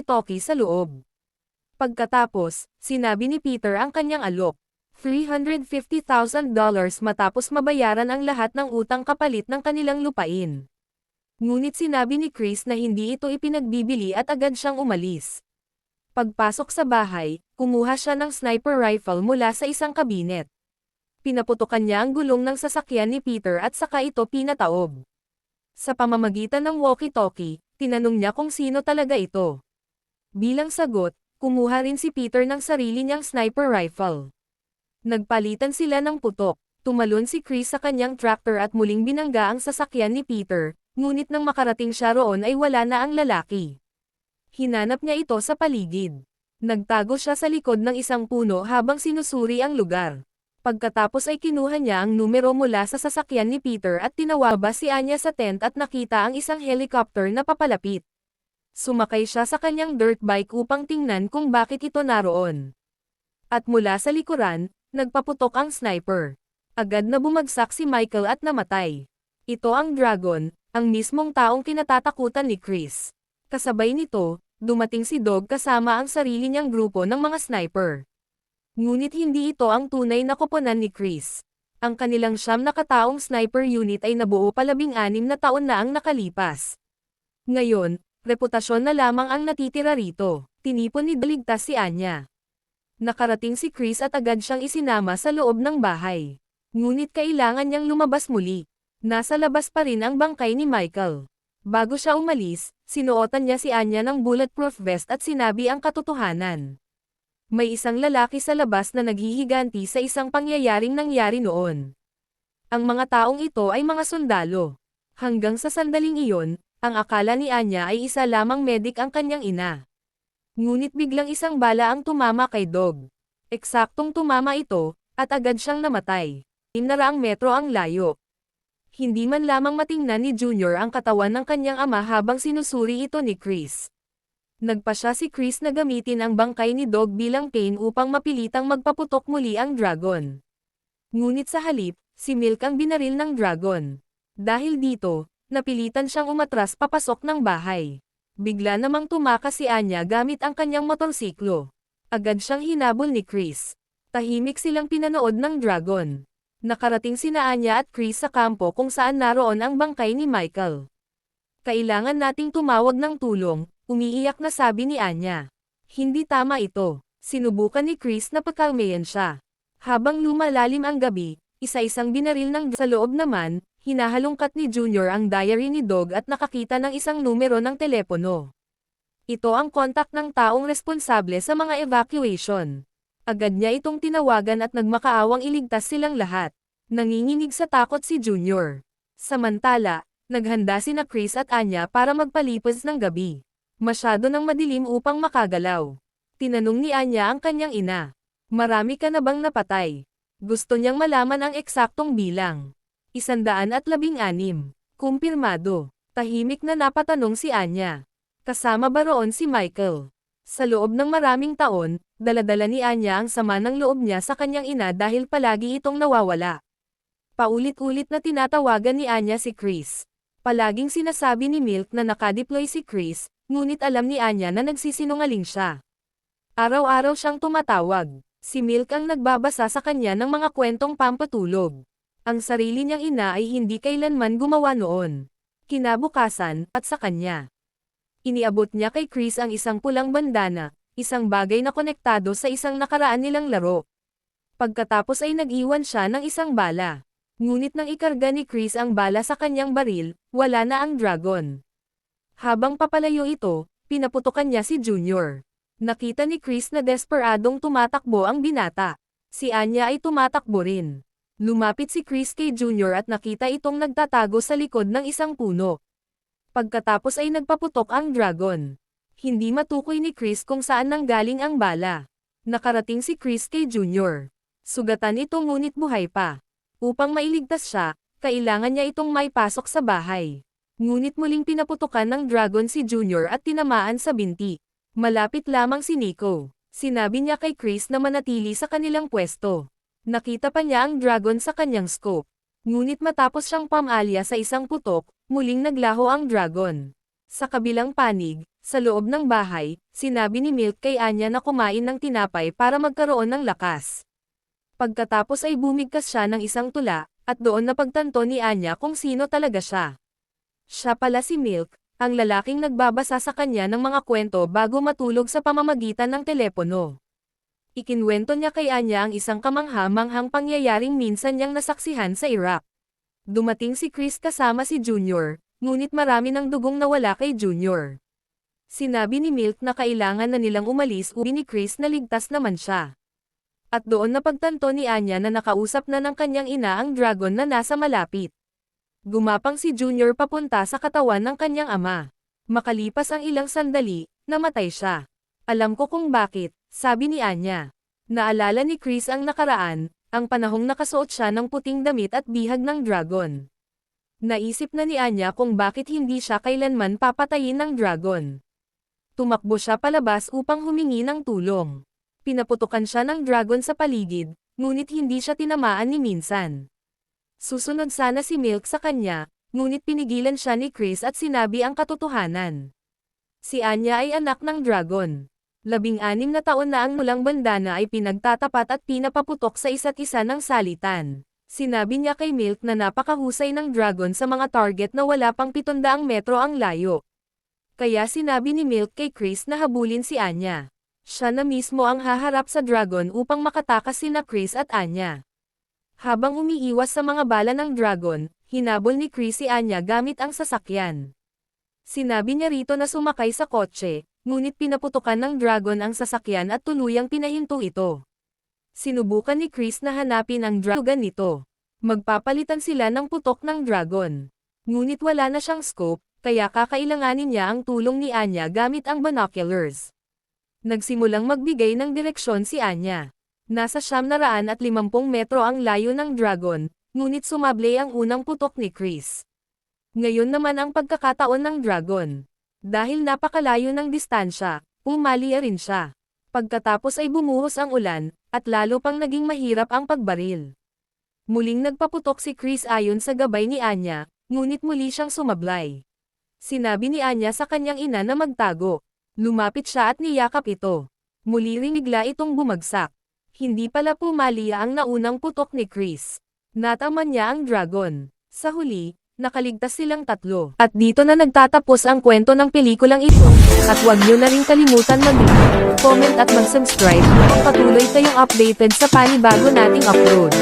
walkie-talkie sa loob. Pagkatapos, sinabi ni Peter ang kanyang alok. $350,000 matapos mabayaran ang lahat ng utang kapalit ng kanilang lupain. Ngunit sinabi ni Chris na hindi ito ipinagbibili at agad siyang umalis. Pagpasok sa bahay, kumuha siya ng sniper rifle mula sa isang kabinet. Pinaputukan niya ang gulong ng sasakyan ni Peter at saka ito pinataob. Sa pamamagitan ng walkie-talkie, tinanong niya kung sino talaga ito. Bilang sagot, kumuha rin si Peter ng sarili niyang sniper rifle. Nagpalitan sila ng putok. Tumalon si Chris sa kanyang tractor at muling binangga ang sasakyan ni Peter, ngunit nang makarating siya roon ay wala na ang lalaki. Hinanap niya ito sa paligid. Nagtago siya sa likod ng isang puno habang sinusuri ang lugar. Pagkatapos ay kinuha niya ang numero mula sa sasakyan ni Peter at tinawaba si Anya sa tent at nakita ang isang helicopter na papalapit. Sumakay siya sa kanyang dirt bike upang tingnan kung bakit ito naroon. At mula sa likuran, nagpaputok ang sniper. Agad na bumagsak si Michael at namatay. Ito ang Dragon, ang mismong taong kinatatakutan ni Chris. Kasabay nito, dumating si Dog kasama ang sarili niyang grupo ng mga sniper. Ngunit hindi ito ang tunay na koponan ni Chris. Ang kanilang 9 na kataong sniper unit ay nabuo pa 16 na taon na ang nakalipas. Ngayon, reputasyon na lamang ang natitira rito. Tinipon ni Daligtas si Anya. Nakarating si Chris at agad siyang isinama sa loob ng bahay. Ngunit kailangan niyang lumabas muli. Nasa labas pa rin ang bangkay ni Michael. Bago siya umalis, sinuotan niya si Anya ng bulletproof vest at sinabi ang katotohanan. May isang lalaki sa labas na naghihiganti sa isang pangyayaring nangyari noon. Ang mga taong ito ay mga sundalo. Hanggang sa sandaling iyon, ang akala ni Anya ay isa lamang medik ang kanyang ina. Ngunit biglang isang bala ang tumama kay Dog. Eksaktong tumama ito, at agad siyang namatay. 100 metro ang layo. Hindi man lamang matingnan ni Junior ang katawan ng kanyang ama habang sinusuri ito ni Chris. Nagpa siya si Chris na gamitin ang bangkay ni Dog bilang pain upang mapilitang magpaputok muli ang Dragon. Ngunit sa halip, si Milk ang binaril ng Dragon. Dahil dito, napilitan siyang umatras papasok ng bahay. Bigla namang tumakas si Anya gamit ang kanyang motorsiklo. Agad siyang hinabol ni Chris. Tahimik silang pinanood ng Dragon. Nakarating sina Anya at Chris sa kampo kung saan naroon ang bangkay ni Michael. Kailangan nating tumawag ng tulong, umiiyak na sabi ni Anya. Hindi tama ito. Sinubukan ni Chris na pakalmayan siya. Habang lumalalim ang gabi, isa-isang binaril ng sa loob naman, hinahalongkat ni Junior ang diary ni Dog at nakakita ng isang numero ng telepono. Ito ang kontak ng taong responsable sa mga evacuation. Agad niya itong tinawagan at nagmakaawang iligtas silang lahat. Nanginginig sa takot si Junior. Samantala, naghanda sina Chris at Anya para magpalipas ng gabi. Masyado nang madilim upang makagalaw. Tinanong ni Anya ang kanyang ina. Marami ka na bang napatay? Gusto niyang malaman ang eksaktong bilang. 116. Kumpirmado. Tahimik na napatanong si Anya. Kasama ba roon si Michael? Sa loob ng maraming taon, daladala ni Anya ang sama ng loob niya sa kanyang ina dahil palagi itong nawawala. Paulit-ulit na tinatawagan ni Anya si Chris. Palaging sinasabi ni Milk na nakadeploy si Chris, ngunit alam ni Anya na nagsisinungaling siya. Araw-araw siyang tumatawag. Si Milk ang nagbabasa sa kanya ng mga kwentong pampatulog. Ang sarili niyang ina ay hindi kailanman gumawa noon. Kinabukasan, at sa kanya. Iniabot niya kay Chris ang isang pulang bandana, isang bagay na konektado sa isang nakaraan nilang laro. Pagkatapos ay nag-iwan siya ng isang bala. Ngunit nang ikarga ni Chris ang bala sa kanyang baril, wala na ang Dragon. Habang papalayo ito, pinaputukan niya si Junior. Nakita ni Chris na desperadong tumatakbo ang binata. Si Anya ay tumatakbo rin. Lumapit si Chris kay Junior at nakita itong nagtatago sa likod ng isang puno. Pagkatapos ay nagpaputok ang Dragon. Hindi matukoy ni Chris kung saan nanggaling ang bala. Nakarating si Chris kay Junior. Sugatan ito ngunit buhay pa. Upang mailigtas siya, kailangan niya itong maipasok sa bahay. Ngunit muling pinaputukan ng Dragon si Junior at tinamaan sa binti. Malapit lamang si Nico. Sinabi niya kay Chris na manatili sa kanilang pwesto. Nakita pa niya ang Dragon sa kanyang scope. Ngunit matapos siyang pamalya sa isang putok, muling naglaho ang Dragon. Sa kabilang panig, Sa loob ng bahay, sinabi ni Milk kay Anya na kumain ng tinapay para magkaroon ng lakas. Pagkatapos ay bumigkas siya ng isang tula, at doon napagtanto ni Anya kung sino talaga siya. Siya pala si Milk, ang lalaking nagbabasa sa kanya ng mga kwento bago matulog sa pamamagitan ng telepono. Ikinwento niya kay Anya ang isang kamangha-manghang pangyayaring minsan niyang nasaksihan sa Iraq. Dumating si Chris kasama si Junior, ngunit marami ng dugong nawala kay Junior. Sinabi ni Milk na kailangan na nilang umalis uwi ni Chris na ligtas naman siya. At doon napagtanto ni Anya na nakausap na ng kanyang ina ang dragon na nasa malapit. Gumapang si Junior papunta sa katawan ng kanyang ama. Makalipas ang ilang sandali, namatay siya. Alam ko kung bakit, sabi ni Anya. Naalala ni Chris ang nakaraan, ang panahong nakasuot siya ng puting damit at bihag ng dragon. Naisip na ni Anya kung bakit hindi siya kailanman papatayin ng dragon. Tumakbo siya palabas upang humingi ng tulong. Pinaputukan siya ng dragon sa paligid, ngunit hindi siya tinamaan ni minsan. Susunod sana si Milk sa kanya, ngunit pinigilan siya ni Chris at sinabi ang katotohanan. Si Anya ay anak ng dragon. 16 na taon na ang mulang bandana ay pinagtatapat at pinapaputok sa isa't isa ng salitan. Sinabi niya kay Milk na napakahusay ng dragon sa mga target na wala pang 700 metro ang layo. Kaya sinabi ni Milk kay Chris na habulin si Anya. Siya na mismo ang haharap sa dragon upang makatakas sina Chris at Anya. Habang umiiwas sa mga bala ng dragon, hinabol ni Chris si Anya gamit ang sasakyan. Sinabi niya rito na sumakay sa kotse, ngunit pinaputukan ng dragon ang sasakyan at tuluyang pinahinto ito. Sinubukan ni Chris na hanapin ang dragon nito. Magpapalitan sila ng putok ng dragon. Ngunit wala na siyang scope, kaya kakailanganin niya ang tulong ni Anya gamit ang binoculars. Nagsimulang magbigay ng direksyon si Anya. Nasa 750 metro ang layo ng dragon, ngunit sumable ang unang putok ni Chris. Ngayon naman ang pagkakataon ng dragon. Dahil napakalayo ng distansya, umali rin siya. Pagkatapos ay bumuhos ang ulan, at lalo pang naging mahirap ang pagbaril. Muling nagpaputok si Chris ayon sa gabay ni Anya, ngunit muli siyang sumablay. Sinabi ni Anya sa kanyang ina na magtago. Lumapit siya at niyakap ito. Muli ring bigla itong bumagsak. Hindi pala pumali ang naunang putok ni Chris. Nataman niya ang dragon. Sa huli, nakaligtas silang tatlo. At dito na nagtatapos ang kwento ng pelikulang ito. At huwag niyo na rin kalimutan mag-like, comment at mag-subscribe upang patuloy kayong updated sa panibago nating upload.